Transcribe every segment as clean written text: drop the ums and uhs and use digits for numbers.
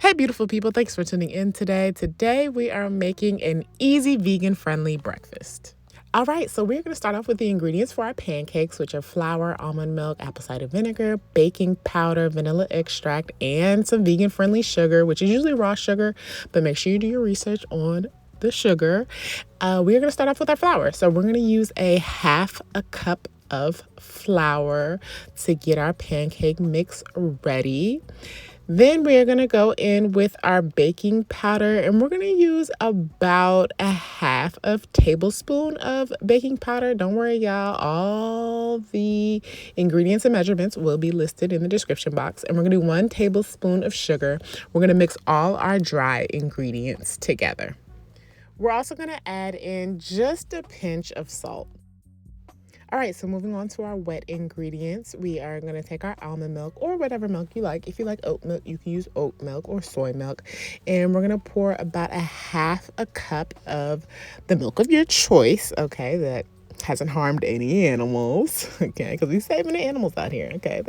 Hey, beautiful people. Thanks for tuning in today. Today, we are making an easy vegan-friendly breakfast. All right, so we're going to start off with the ingredients for our pancakes, which are flour, almond milk, apple cider vinegar, baking powder, vanilla extract, and some vegan-friendly sugar, which is usually raw sugar, but make sure you do your research on the sugar. We're going to start off with our flour. So we're going to use a half a cup of flour to get our pancake mix ready. Then we're going to go in with our baking powder, and we're going to use about a half of tablespoon of baking powder. Don't worry, y'all. All the ingredients and measurements will be listed in the description box. And we're going to do 1 tablespoon of sugar. We're going to mix all our dry ingredients together. We're also going to add in just a pinch of salt. All right, so moving on to our wet ingredients, we are going to take our almond milk or whatever milk you like. If you like oat milk, you can use oat milk or soy milk. And we're going to pour about a half a cup of the milk of your choice, okay, that hasn't harmed any animals, okay, because we're saving the animals out here, okay,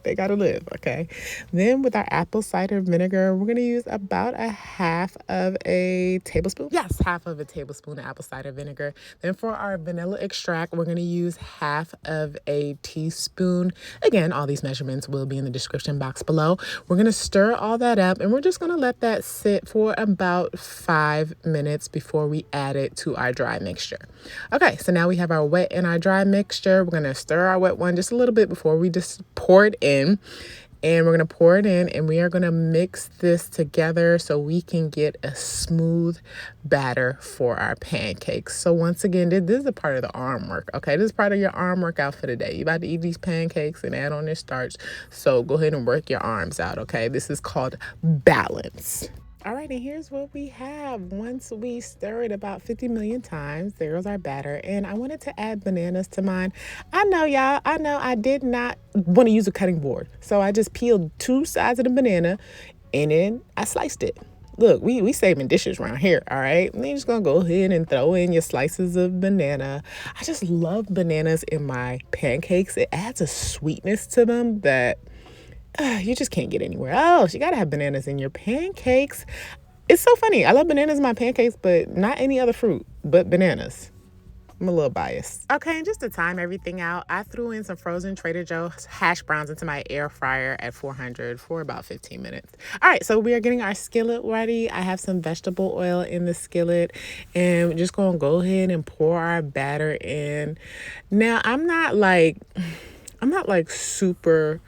they got to live, okay. Then with our apple cider vinegar, we're going to use about a half of a tablespoon of apple cider vinegar. Then for our vanilla extract, we're going to use half of a teaspoon. Again, all these measurements will be in the description box below. We're going to stir all that up, and we're just going to let that sit for about 5 minutes before we add it to our dry mixture. Okay, so now we have our wet and our dry mixture. We're going to stir our wet one just a little bit before we just pour it in. And we're going to pour it in, and we are going to mix this together so we can get a smooth batter for our pancakes. So once again, this is a part of the arm work, okay? This is part of your arm workout for the day. You're about to eat these pancakes and add on this starch. So go ahead and work your arms out, okay? This is called balance. All right, and here's what we have. Once we stir it about 50 million times, there goes our batter. And I wanted to add bananas to mine. I know, y'all, I did not want to use a cutting board. So I just peeled 2 sides of the banana, and then I sliced it. Look, we saving dishes around here, all right? And you're just going to go ahead and throw in your slices of banana. I just love bananas in my pancakes. It adds a sweetness to them that you just can't get anywhere else. You got to have bananas in your pancakes. It's so funny. I love bananas in my pancakes, but not any other fruit but bananas. I'm a little biased. Okay, and just to time everything out, I threw in some frozen Trader Joe's hash browns into my air fryer at 400 for about 15 minutes. All right, so we are getting our skillet ready. I have some vegetable oil in the skillet, and we're just going to go ahead and pour our batter in. Now, I'm not like super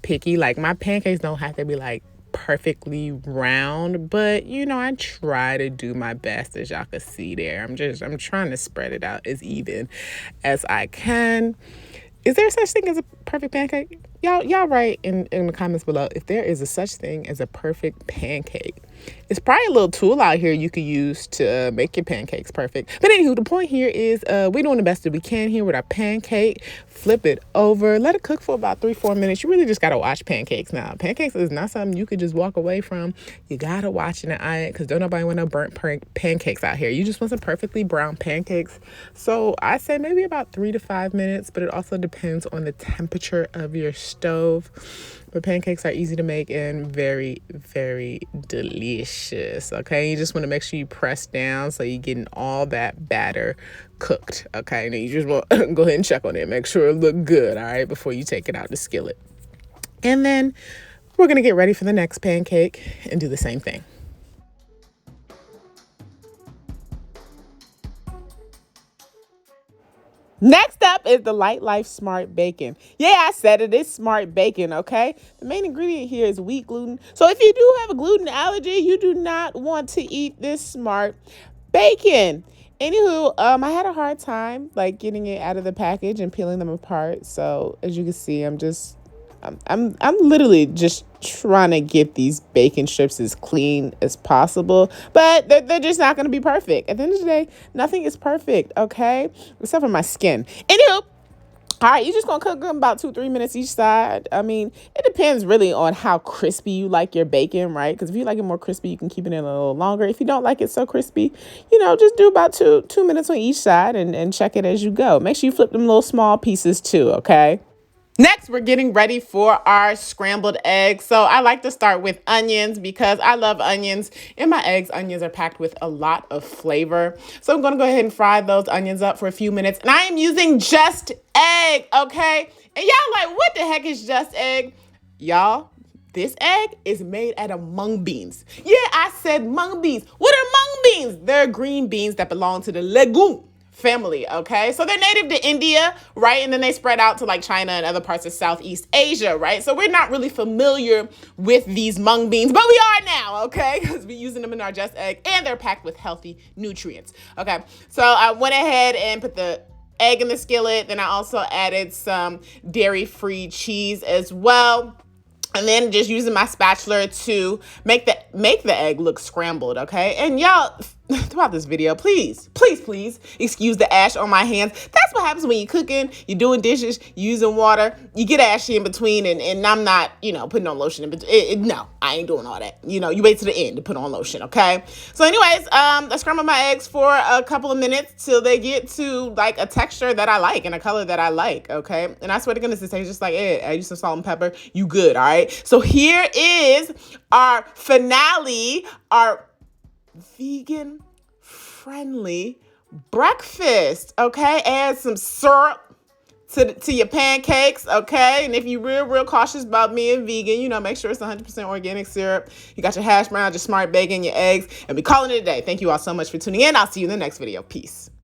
picky. Like, my pancakes don't have to be like perfectly round, but I try to do my best, as y'all can see there. I'm trying to spread it out as even as I can. Is there such thing as a perfect pancake? Y'all write in the comments below if there is a such thing as a perfect pancake. It's probably a little tool out here you could use to make your pancakes perfect. But anywho, the point here is we're doing the best that we can here with our pancake. Flip it over. Let it cook for about 3-4 minutes. You really just got to watch pancakes now. Pancakes is not something you could just walk away from. You got to watch it and eye it, because don't nobody want no burnt pancakes out here. You just want some perfectly brown pancakes. So I say maybe about 3 to 5 minutes, but it also depends on the temperature of your stove. But pancakes are easy to make and very, very delicious, okay? You just want to make sure you press down so you're getting all that batter cooked, okay? And then you just want to go ahead and check on it. Make sure it look good, all right, before you take it out the skillet. And then we're going to get ready for the next pancake and do the same thing. Next up is the Light Life Smart Bacon. Yeah, I said it is smart bacon, okay? The main ingredient here is wheat gluten. So if you do have a gluten allergy, you do not want to eat this smart bacon. Anywho, I had a hard time like getting it out of the package and peeling them apart. So as you can see, I'm literally just trying to get these bacon strips as clean as possible, but they're just not going to be perfect. At the end of the day, nothing is perfect, okay? Except for my skin. Anywho, all right, you're just going to cook them about 2-3 minutes each side. I mean, it depends really on how crispy you like your bacon, right? Because if you like it more crispy, you can keep it in a little longer. If you don't like it so crispy, just do about two minutes on each side and check it as you go. Make sure you flip them little small pieces too, okay? Next, we're getting ready for our scrambled eggs. So I like to start with onions because I love onions. In my eggs, onions are packed with a lot of flavor. So I'm gonna go ahead and fry those onions up for a few minutes. And I am using just egg, okay? And y'all like, what the heck is just egg? Y'all, this egg is made out of mung beans. Yeah, I said mung beans. What are mung beans? They're green beans that belong to the legume family, okay? So they're native to India, right? And then they spread out to like China and other parts of Southeast Asia, right? So we're not really familiar with these mung beans, but we are now, okay? Because we're using them in our just egg and they're packed with healthy nutrients, okay? So I went ahead and put the egg in the skillet. Then I also added some dairy-free cheese as well. And then just using my spatula to make the egg look scrambled, okay? And y'all, throughout this video, please excuse the ash on my hands. That's what happens when you're cooking, you're doing dishes, you're using water, you get ashy in between, and I'm not, putting on lotion in between. No, I ain't doing all that. You wait to the end to put on lotion, okay? So anyways, I scramble my eggs for a couple of minutes till they get to like a texture that I like and a color that I like, okay? And I swear to goodness, it tastes just like it. I use some salt and pepper. You good, all right? So here is our finale, our vegan friendly breakfast, okay? Add some syrup to your pancakes, okay? And if you're real cautious about being vegan, make sure it's 100% organic syrup. You got your hash browns, your smart bacon, your eggs, and we calling it a day. Thank you all so much for tuning in. I'll see you in the next video. Peace.